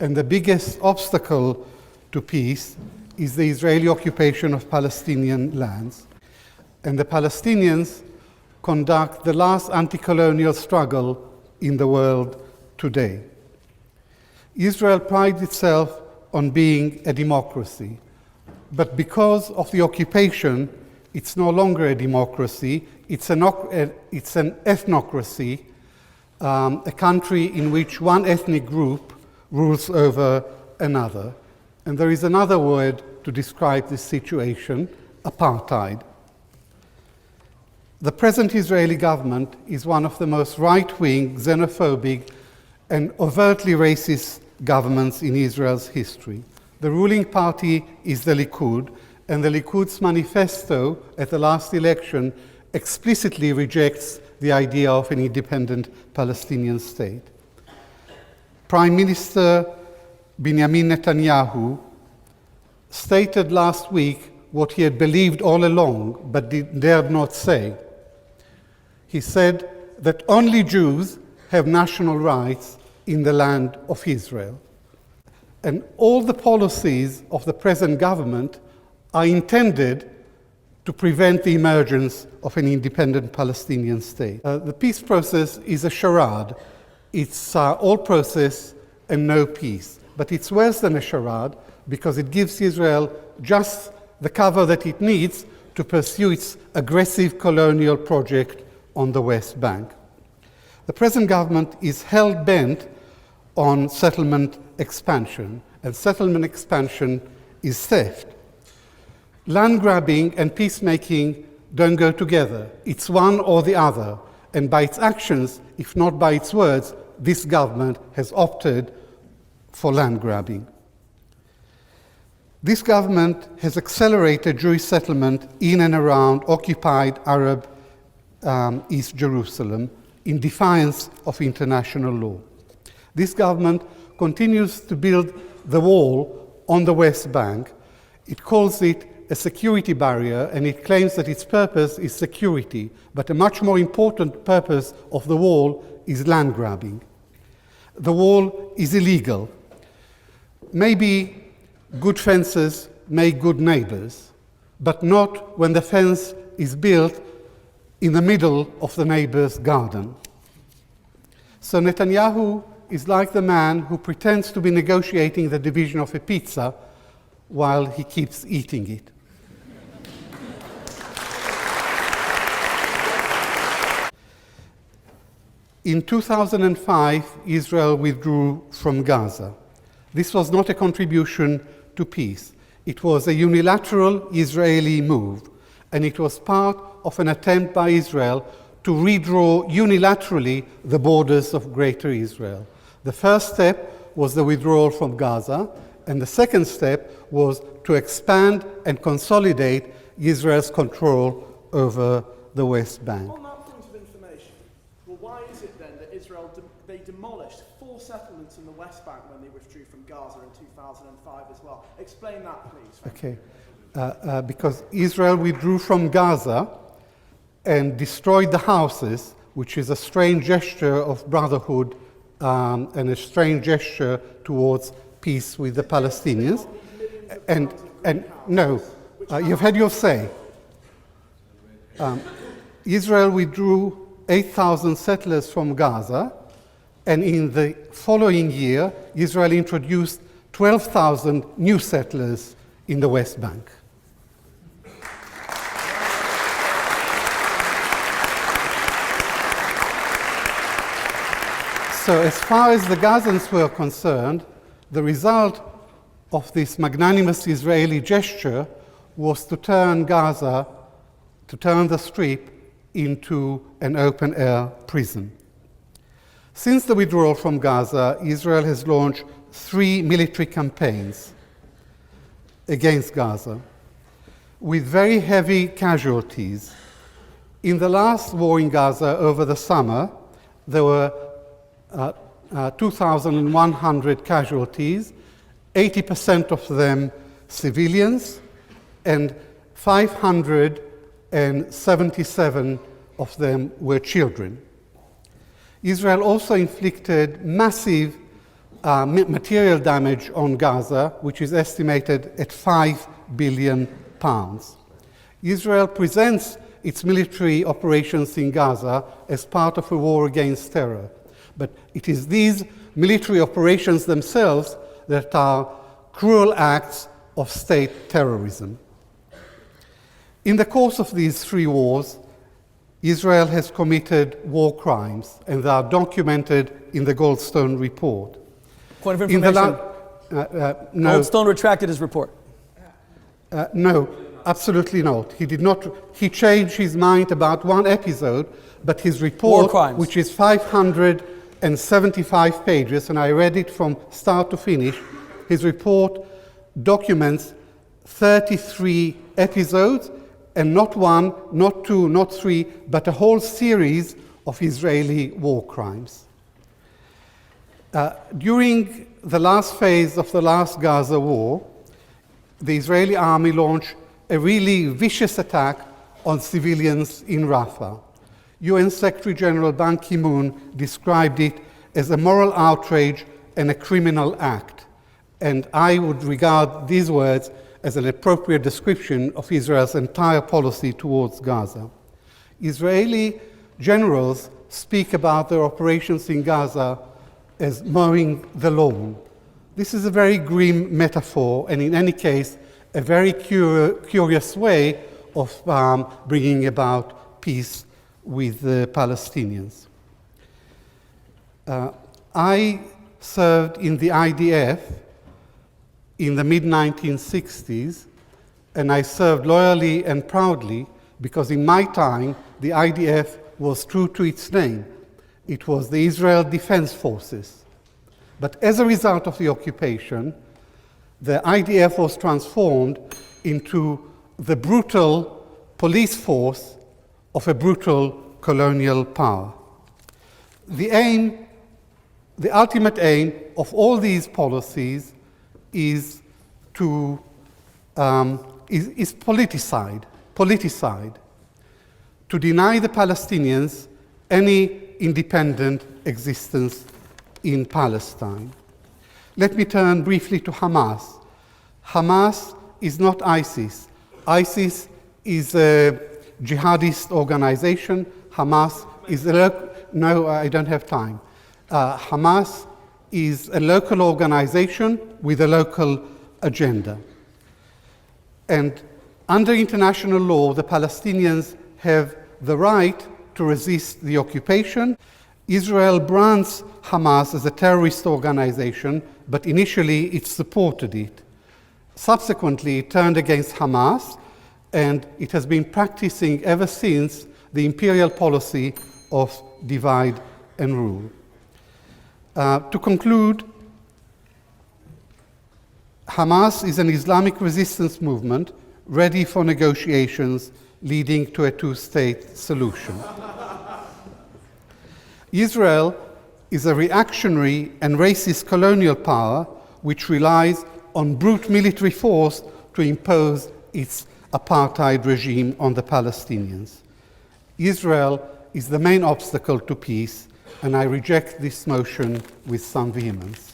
And the biggest obstacle to peace is the Israeli occupation of Palestinian lands. And the Palestinians conduct the last anti-colonial struggle in the world today. Israel prides itself on being a democracy, but because of the occupation, it's no longer a democracy, it's an ethnocracy, a country in which one ethnic group rules over another. And there is another word to describe this situation: apartheid. The present Israeli government is one of the most right-wing, xenophobic, and overtly racist governments in Israel's history. The ruling party is the Likud, and the Likud's manifesto at the last election explicitly rejects the idea of an independent Palestinian state. Prime Minister Benjamin Netanyahu stated last week what he had believed all along but dared not say. He said that only Jews have national rights in the land of Israel. And all the policies of the present government are intended to prevent the emergence of an independent Palestinian state. The peace process is a charade. It's all process and no peace. But it's worse than a charade because it gives Israel just the cover that it needs to pursue its aggressive colonial project on the West Bank. The present government is hell-bent on settlement expansion, and settlement expansion is theft. Land grabbing and peacemaking don't go together. It's one or the other, and by its actions, if not by its words, this government has opted for land grabbing. This government has accelerated Jewish settlement in and around occupied Arab East Jerusalem in defiance of international law. This government continues to build the wall on the West Bank. It calls it a security barrier, and it claims that its purpose is security, but a much more important purpose of the wall is land grabbing. The wall is illegal. Maybe good fences make good neighbors, but not when the fence is built in the middle of the neighbor's garden. So Netanyahu is like the man who pretends to be negotiating the division of a pizza while he keeps eating it. In 2005, Israel withdrew from Gaza. This was not a contribution to peace. It was a unilateral Israeli move, and it was part of an attempt by Israel to redraw unilaterally the borders of Greater Israel. The first step was the withdrawal from Gaza, and the second step was to expand and consolidate Israel's control over the West Bank. On that point of information, well, why is it then that Israel they demolished 4 settlements in the West Bank when they withdrew from Gaza in 2005 as well? Explain that, please. Okay. Because Israel withdrew from Gaza and destroyed the houses, which is a strange gesture of brotherhood and a strange gesture towards peace with the Palestinians. And no, you've had your say. Israel withdrew 8,000 settlers from Gaza, and in the following year, Israel introduced 12,000 new settlers in the West Bank. So as far as the Gazans were concerned, the result of this magnanimous Israeli gesture was to turn Gaza, to turn the Strip into an open-air prison. Since the withdrawal from Gaza, Israel has launched 3 military campaigns against Gaza, with very heavy casualties. In the last war in Gaza over the summer, there were 2,100 casualties, 80% of them civilians, and 577 of them were children. Israel also inflicted massive material damage on Gaza, which is estimated at £5 billion. Israel presents its military operations in Gaza as part of a war against terror. But it is these military operations themselves that are cruel acts of state terrorism. In the course of these three wars, Israel has committed war crimes, and they are documented in the Goldstone report. Point of information. No. Goldstone retracted his report. No, absolutely not. He did not. He changed his mind about one episode, but his report, which is 575 pages, and I read it from start to finish, his report documents 33 episodes, and not one, not two, not three, but a whole series of Israeli war crimes. During the last phase of the last Gaza war, the Israeli army launched a really vicious attack on civilians in Rafah. UN Secretary General Ban Ki-moon described it as a moral outrage and a criminal act. And I would regard these words as an appropriate description of Israel's entire policy towards Gaza. Israeli generals speak about their operations in Gaza as mowing the lawn. This is a very grim metaphor, and in any case, a very curious way of bringing about peace with the Palestinians. I served in the IDF in the mid-1960s, and I served loyally and proudly because in my time, the IDF was true to its name. It was the Israel Defense Forces. But as a result of the occupation, the IDF was transformed into the brutal police force of a brutal colonial power. The ultimate aim of all these policies is politicide, to deny the Palestinians any independent existence in Palestine. Let me turn briefly to Hamas. Hamas is not ISIS. ISIS is a jihadist organization. Hamas is no, I don't have time. Hamas is a local organization with a local agenda. And under international law, the Palestinians have the right to resist the occupation. Israel brands Hamas as a terrorist organization, but initially it supported it. Subsequently, it turned against Hamas, and it has been practicing ever since the imperial policy of divide and rule. To conclude, Hamas is an Islamic resistance movement ready for negotiations leading to a two-state solution. Israel is a reactionary and racist colonial power which relies on brute military force to impose its apartheid regime on the Palestinians. Israel is the main obstacle to peace, and I reject this motion with some vehemence.